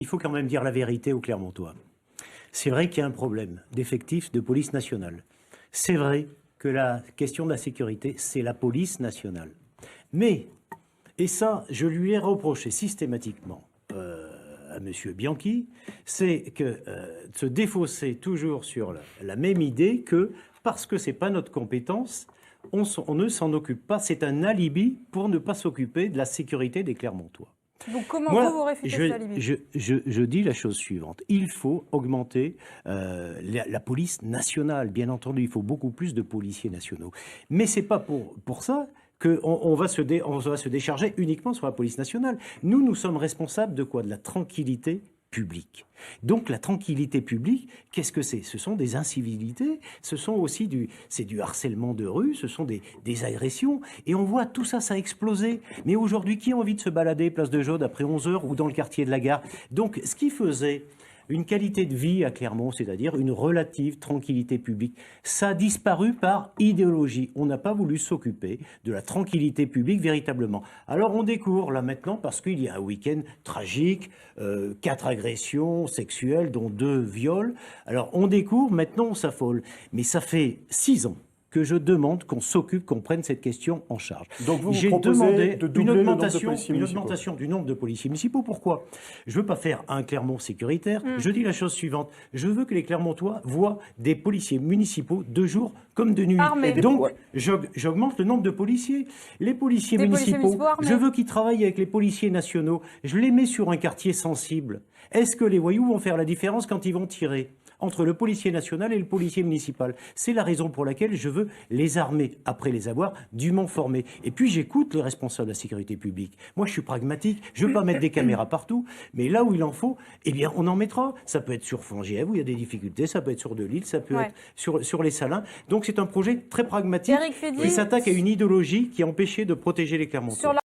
Il faut quand même dire la vérité aux Clermontois. C'est vrai qu'il y a un problème d'effectifs de police nationale. C'est vrai que la question de la sécurité, c'est la police nationale. Mais, et ça, je lui ai reproché systématiquement à M. Bianchi, c'est que se défausser toujours sur la même idée que, parce que ce n'est pas notre compétence, on ne s'en occupe pas. C'est un alibi pour ne pas s'occuper de la sécurité des Clermontois. Donc comment vous réfutez cet alibi? Je dis la chose suivante. Il faut augmenter la police nationale, bien entendu. Il faut beaucoup plus de policiers nationaux. Mais ce n'est pas pour ça qu'on va se décharger uniquement sur la police nationale. Nous sommes responsables de quoi? De la tranquillité publique. Donc la tranquillité publique, qu'est-ce que c'est? Ce sont des incivilités, ce sont aussi du harcèlement de rue, ce sont des agressions. Et on voit tout ça, ça a explosé. Mais aujourd'hui, qui a envie de se balader place de Jaude après 11 heures ou dans le quartier de la Gare? Donc ce qui faisait une qualité de vie à Clermont, c'est-à-dire une relative tranquillité publique, ça a disparu par idéologie. On n'a pas voulu s'occuper de la tranquillité publique véritablement. Alors on découvre là maintenant, parce qu'il y a un week-end tragique, 4 agressions sexuelles, dont 2 viols. Alors on découvre, maintenant on s'affole. Mais ça fait 6 ans que je demande qu'on s'occupe, qu'on prenne cette question en charge. Donc vous J'ai proposez demandé de doubler le nombre de policiers une municipaux. augmentation du nombre de policiers municipaux. Pourquoi? Je ne veux pas faire un Clermont sécuritaire. Je dis la chose suivante. Je veux que les Clermontois voient des policiers municipaux de jour comme de nuit. Armés. Et donc, j'augmente le nombre de policiers. Les policiers municipaux, armés. je veux qu'ils travaillent avec les policiers nationaux. Je les mets sur un quartier sensible. Est-ce que les voyous vont faire la différence quand ils vont tirer entre le policier national et le policier municipal? C'est la raison pour laquelle je veux les armer, après les avoir dûment formés. Et puis j'écoute les responsables de la sécurité publique. Moi, je suis pragmatique, je ne veux pas mettre des caméras partout, mais là où il en faut, eh bien, on en mettra. Ça peut être sur Fongièvre, où il y a des difficultés, ça peut être sur Delisle, ça peut être sur les Salins. Donc c'est un projet très pragmatique Éric Fédy, qui s'attaque à une idéologie qui a empêché de protéger les Clermontois.